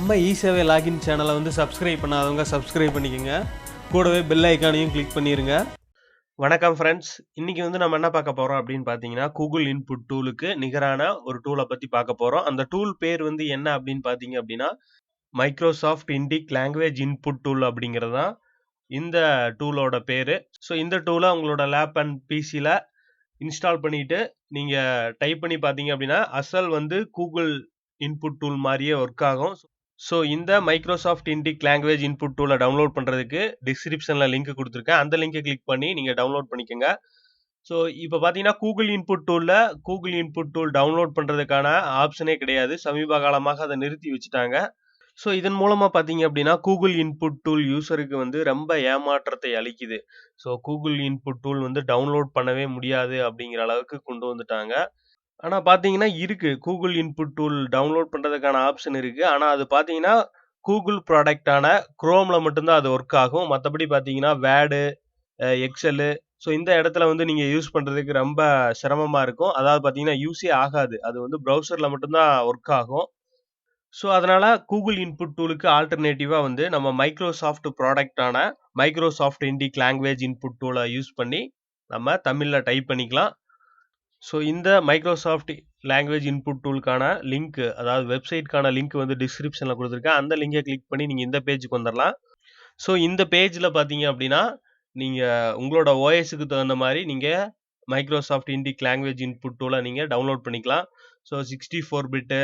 நம்ம இ-சேவை லாகின் சேனலை வந்து சப்ஸ்கிரைப் பண்ணாதவங்க சப்ஸ்கிரைப் பண்ணிக்கோங்க. கூடவே பெல் ஐக்கானையும் கிளிக் பண்ணிடுங்க. வணக்கம் ஃப்ரெண்ட்ஸ், இன்னைக்கு வந்து நம்ம என்ன பார்க்க போகிறோம் அப்படின்னு பார்த்தீங்கன்னா, கூகுள் இன்புட் டூலுக்கு நிகரான ஒரு டூலை பற்றி பார்க்க போகிறோம். அந்த டூல் பேர் வந்து என்ன அப்படின்னு பார்த்தீங்க அப்படின்னா, Microsoft Indic language input tool அப்படிங்கிறது தான் இந்த டூலோட பேர். ஸோ இந்த டூலை உங்களோட லேப் அண்ட் பிசியில் இன்ஸ்டால் பண்ணிட்டு நீங்கள் டைப் பண்ணி பார்த்தீங்க அப்படின்னா அசல் வந்து கூகுள் இன்புட் டூல் மாதிரியே ஒர்க் ஆகும். ஸோ இந்த மைக்ரோசாஃப்ட் இண்டிக் லாங்குவேஜ் இன்புட் டூலை டவுன்லோட் பண்ணுறதுக்கு டிஸ்கிரிப்ஷனில் லிங்க் கொடுத்துருக்கேன். அந்த லிங்கை கிளிக் பண்ணி நீங்கள் டவுன்லோட் பண்ணிக்கோங்க. ஸோ இப்போ பார்த்தீங்கன்னா கூகுள் இன்புட் டூல் டவுன்லோட் பண்ணுறதுக்கான ஆப்ஷனே கிடையாது. சமீப காலமாக அதை நிறுத்தி வச்சுட்டாங்க. ஸோ இதன் மூலமாக பார்த்தீங்க அப்படின்னா கூகுள் இன்புட் டூல் யூசருக்கு வந்து ரொம்ப ஏமாற்றத்தை அளிக்குது. ஸோ கூகுள் இன்புட் டூல் வந்து டவுன்லோட் பண்ணவே முடியாது அப்படிங்கிற அளவுக்கு கொண்டு வந்துட்டாங்க. ஆனால் பார்த்தீங்கன்னா இருக்குது, கூகுள் இன்புட் டூல் டவுன்லோட் பண்ணுறதுக்கான ஆப்ஷன் இருக்குது. ஆனால் அது பார்த்தீங்கன்னா கூகுள் ப்ராடக்டான குரோமில் மட்டும்தான் அது ஒர்க் ஆகும். மற்றபடி பார்த்தீங்கன்னா வேர்டு, எக்ஸலு, ஸோ இந்த இடத்துல வந்து நீங்கள் யூஸ் பண்ணுறதுக்கு ரொம்ப சிரமமாக இருக்கும். அதாவது பார்த்தீங்கன்னா யூஸே ஆகாது. அது வந்து ப்ரௌசரில் மட்டும்தான் ஒர்க் ஆகும். ஸோ அதனால் கூகுள் இன்புட் டூலுக்கு ஆல்டர்னேட்டிவாக வந்து நம்ம மைக்ரோசாஃப்ட் ப்ராடக்டான மைக்ரோசாஃப்ட் இண்டிக் லாங்குவேஜ் இன்புட் டூலை யூஸ் பண்ணி நம்ம தமிழில் டைப் பண்ணிக்கலாம். ஸோ இந்த மைக்ரோசாஃப்ட் லாங்குவேஜ் இன்புட் டூலுக்கான லிங்க், அதாவது வெப்சைட்கான லிங்க் வந்து டிஸ்கிரிப்ஷனில் கொடுத்துருக்கேன். அந்த லிங்கை கிளிக் பண்ணி நீங்கள் இந்த பேஜுக்கு வந்துடலாம். ஸோ இந்த பேஜில் பார்த்தீங்க அப்படின்னா நீங்கள் உங்களோட ஓஎஸ்க்கு தகுந்த மாதிரி நீங்கள் மைக்ரோசாஃப்ட் இண்டிக் லாங்குவேஜ் இன்புட் டூலை நீங்கள் டவுன்லோட் பண்ணிக்கலாம். ஸோ 64 பிட்டு,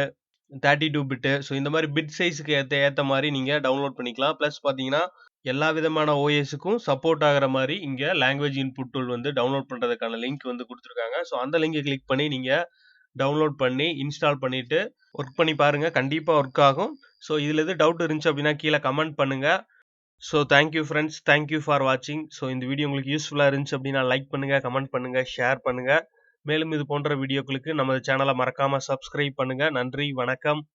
32 பிட்டு, ஸோ இந்த மாதிரி பிட் சைஸுக்கு ஏற்ற மாதிரி நீங்கள் டவுன்லோட் பண்ணிக்கலாம். ப்ளஸ் பார்த்தீங்கன்னா எல்லா விதமான ஓஎஸ்க்கும் சப்போர்ட் ஆகிற மாதிரி இங்கே லாங்குவேஜ் இன்புட் டூல் வந்து டவுன்லோட் பண்ணுறதுக்கான லிங்க் வந்து கொடுத்துருக்காங்க. ஸோ அந்த லிங்கை கிளிக் பண்ணி நீங்கள் டவுன்லோட் பண்ணி இன்ஸ்டால் பண்ணிவிட்டு ஒர்க் பண்ணி பாருங்கள். கண்டிப்பாக ஒர்க் ஆகும். ஸோ இதில் எது டவுட் இருந்துச்சு அப்படின்னா கீழே கமெண்ட் பண்ணுங்கள். So thank you friends, thank you for வாட்சிங். ஸோ இந்த வீடியோ உங்களுக்கு யூஸ்ஃபுல்லாக இருந்துச்சு அப்படின்னா லைக் பண்ணுங்கள், கமெண்ட் பண்ணுங்கள், ஷேர் பண்ணுங்கள். மேலும் இது போன்ற வீடியோக்களுக்கு நமது சேனலை மறக்காமல் சப்ஸ்கிரைப் பண்ணுங்கள். நன்றி, வணக்கம்.